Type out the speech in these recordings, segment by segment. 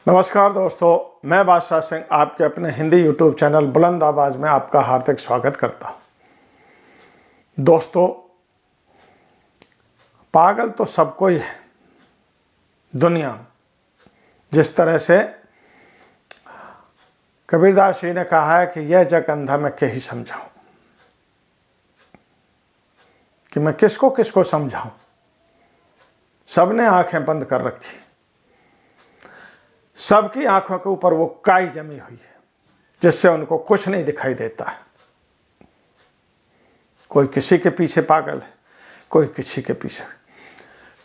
नमस्कार दोस्तों, मैं बादशाह सिंह आपके अपने हिंदी यूट्यूब चैनल बुलंद आवाज़ में आपका हार्दिक स्वागत करता हूँ। दोस्तों, पागल तो सबको ही है दुनिया में। जिस तरह से कबीरदास जी ने कहा है कि यह जग अंधा मैं के ही समझाऊं, कि मैं किसको किसको समझाऊं। सबने आंखें बंद कर रखी, सबकी आंखों के ऊपर वो काई जमी हुई है जिससे उनको कुछ नहीं दिखाई देता है। कोई किसी के पीछे पागल है, कोई किसी के पीछे,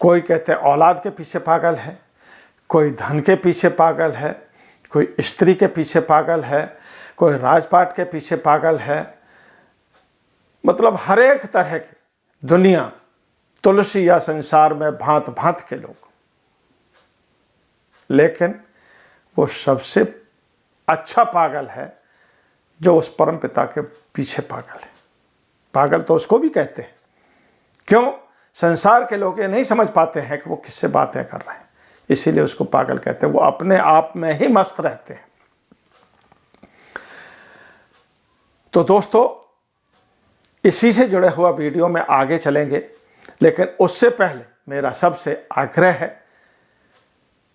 कोई कहते हैं औलाद के पीछे पागल है, कोई धन के पीछे पागल है, कोई स्त्री के पीछे पागल है, कोई राजपाट के पीछे पागल है। मतलब हर एक तरह की दुनिया, तुलसी या संसार में भांत भांत के लोग, लेकिन वो सबसे अच्छा पागल है जो उस परम पिता के पीछे पागल है। पागल तो उसको भी कहते हैं। क्यों? संसार के लोग ये नहीं समझ पाते हैं कि वो किससे बातें कर रहे हैं, इसीलिए उसको पागल कहते हैं। वो अपने आप में ही मस्त रहते हैं। तो दोस्तों, इसी से जुड़े हुआ वीडियो में आगे चलेंगे, लेकिन उससे पहले मेरा सबसे आग्रह है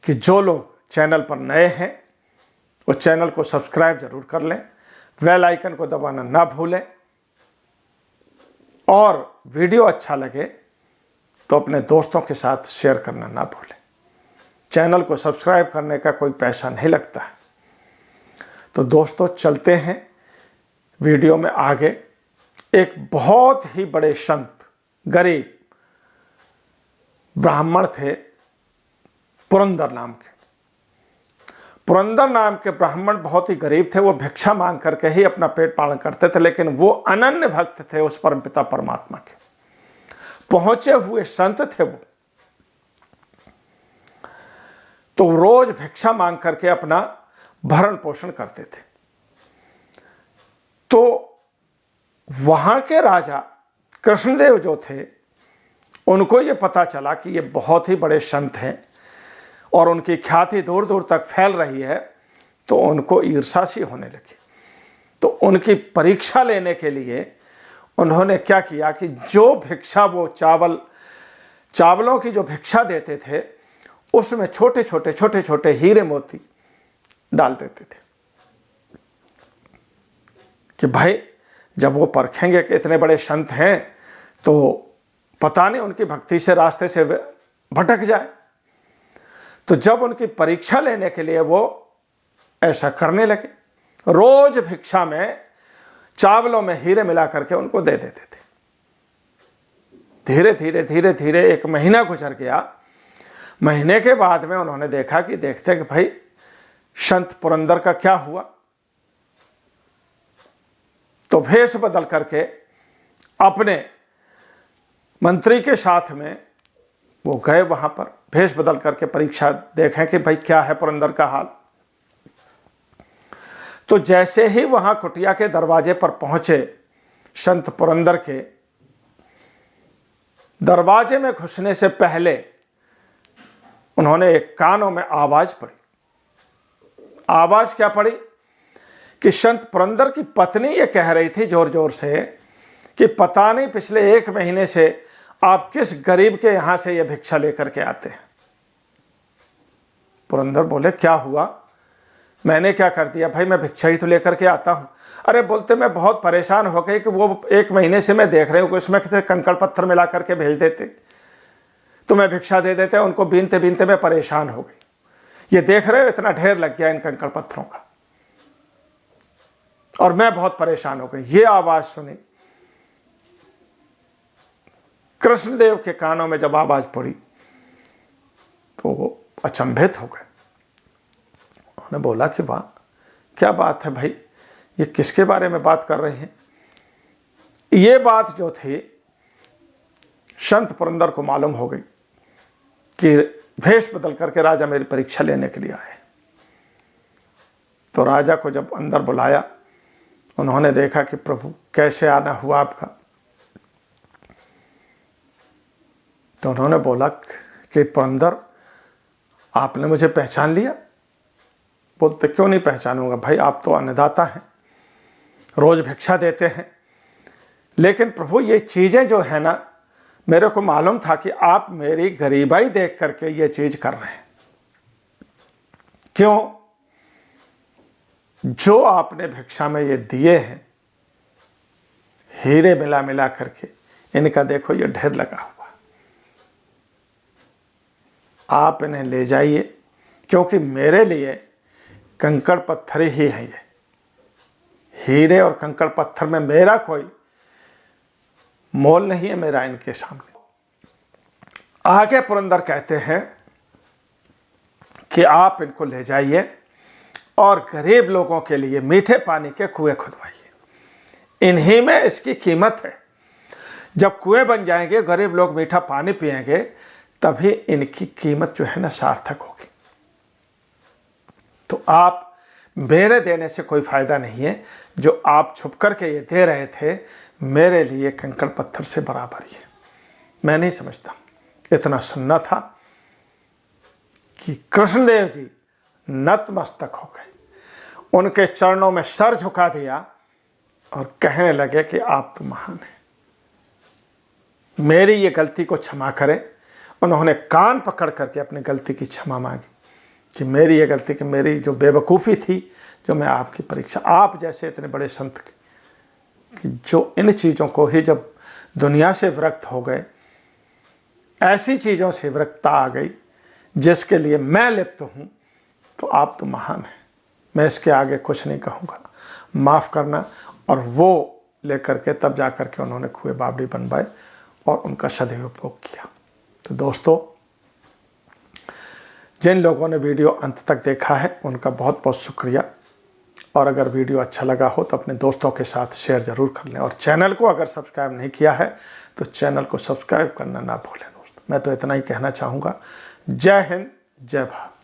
कि जो लोग चैनल पर नए हैं वो चैनल को सब्सक्राइब जरूर कर लें, बेल आइकन को दबाना ना भूलें, और वीडियो अच्छा लगे तो अपने दोस्तों के साथ शेयर करना ना भूलें। चैनल को सब्सक्राइब करने का कोई पैसा नहीं लगता है। तो दोस्तों, चलते हैं वीडियो में आगे। एक बहुत ही बड़े संत, गरीब ब्राह्मण थे, पुरंदर नाम के। पुरंदर नाम के ब्राह्मण बहुत ही गरीब थे। वो भिक्षा मांग करके ही अपना पेट पालन करते थे, लेकिन वो अनन्य भक्त थे उस परमपिता परमात्मा के, पहुंचे हुए संत थे वो। तो रोज भिक्षा मांग करके अपना भरण पोषण करते थे। तो वहां के राजा कृष्णदेव जो थे, उनको ये पता चला कि ये बहुत ही बड़े संत हैं और उनकी ख्याति दूर दूर तक फैल रही है। तो उनको ईर्ष्या सी होने लगी। तो उनकी परीक्षा लेने के लिए उन्होंने क्या किया कि जो भिक्षा वो चावलों की जो भिक्षा देते थे, उसमें छोटे छोटे हीरे मोती डाल देते थे कि भाई जब वो परखेंगे कि इतने बड़े संत हैं तो पता नहीं उनकी भक्ति से रास्ते से भटक जाए। तो जब उनकी परीक्षा लेने के लिए वो ऐसा करने लगे, रोज भिक्षा में चावलों में हीरे मिला करके उनको दे देते थे। धीरे धीरे एक महीना गुजर गया। महीने के बाद में उन्होंने देखा कि देखते कि भाई संत पुरंदर का क्या हुआ। तो भेष बदल करके अपने मंत्री के साथ में वो गए वहां पर, भेष बदल करके परीक्षा देखें कि भाई क्या है पुरंदर का हाल। तो जैसे ही वहां कुटिया के दरवाजे पर पहुंचे, संत पुरंदर के दरवाजे में घुसने से पहले उन्होंने एक कानों में आवाज पड़ी। आवाज क्या पड़ी कि संत पुरंदर की पत्नी ये कह रही थी जोर जोर से कि पता नहीं पिछले 1 महीने से आप किस गरीब के यहां से ये भिक्षा लेकर के आते हैं। पुरंदर बोले, क्या हुआ? मैंने क्या कर दिया भाई, मैं भिक्षा ही तो लेकर के आता हूं। अरे बोलते, मैं बहुत परेशान हो गई कि वो 1 महीने से मैं देख रही हूं कि उसमें किसी कंकड़ पत्थर मिला करके भेज देते, तो मैं भिक्षा दे देते, उनको बीनते बीनते मैं परेशान हो गई। ये देख रहे हो इतना ढेर लग गया इन कंकड़ पत्थरों का, और मैं बहुत परेशान हो गई। ये आवाज सुनी कृष्णदेव के कानों में। जब आवाज पड़ी तो वो अचंभित हो गए। उन्होंने बोला कि वाह, क्या बात है भाई, ये किसके बारे में बात कर रहे हैं? ये बात जो थी संत पुरंदर को मालूम हो गई कि भेष बदल करके राजा मेरी परीक्षा लेने के लिए आए। तो राजा को जब अंदर बुलाया, उन्होंने देखा कि प्रभु कैसे आना हुआ आपका। तो उन्होंने बोला कि पुरंदर, आपने मुझे पहचान लिया? बोलते क्यों नहीं पहचानूंगा भाई, आप तो अन्नदाता हैं, रोज भिक्षा देते हैं। लेकिन प्रभु ये चीज़ें जो है ना, मेरे को मालूम था कि आप मेरी गरीबाई देख करके ये चीज कर रहे हैं। क्यों? जो आपने भिक्षा में ये दिए हैं, हीरे मिला मिला करके, इनका देखो ये ढेर लगा हुआ, आप इन्हें ले जाइए, क्योंकि मेरे लिए कंकड़ पत्थर ही है ये। हीरे और कंकड़ पत्थर में मेरा कोई मोल नहीं है मेरा इनके सामने। आगे पुरंदर कहते हैं कि आप इनको ले जाइए और गरीब लोगों के लिए मीठे पानी के कुएं खुदवाइए। इन्हीं में इसकी कीमत है। जब कुएं बन जाएंगे, गरीब लोग मीठा पानी पिएंगे, तभी इनकी कीमत जो है ना सार्थक होगी। तो आप मेरे देने से कोई फायदा नहीं है, जो आप छुप करके ये दे रहे थे मेरे लिए कंकड़ पत्थर से बराबर ही है। मैं नहीं समझता, इतना सुनना था कि कृष्णदेव जी नतमस्तक हो गए, उनके चरणों में सर झुका दिया और कहने लगे कि आप तो महान हैं, मेरी ये गलती को क्षमा करें। उन्होंने कान पकड़ करके अपनी गलती की क्षमा मांगी कि मेरी ये गलती, कि मेरी जो बेवकूफ़ी थी, जो मैं आपकी परीक्षा, आप जैसे इतने बड़े संत कि जो इन चीज़ों को ही जब दुनिया से विरक्त हो गए, ऐसी चीज़ों से विरक्तता आ गई जिसके लिए मैं लिप्त हूँ, तो आप तो महान हैं, मैं इसके आगे कुछ नहीं कहूँगा, माफ़ करना। और वो लेकर के तब जा कर के उन्होंने कुएं बावड़ी बनवाए और उनका सदुपयोग किया। तो दोस्तों, जिन लोगों ने वीडियो अंत तक देखा है उनका बहुत बहुत शुक्रिया। और अगर वीडियो अच्छा लगा हो तो अपने दोस्तों के साथ शेयर ज़रूर कर लें, और चैनल को अगर सब्सक्राइब नहीं किया है तो चैनल को सब्सक्राइब करना ना भूलें। दोस्तों, मैं तो इतना ही कहना चाहूँगा। जय हिंद, जय भारत।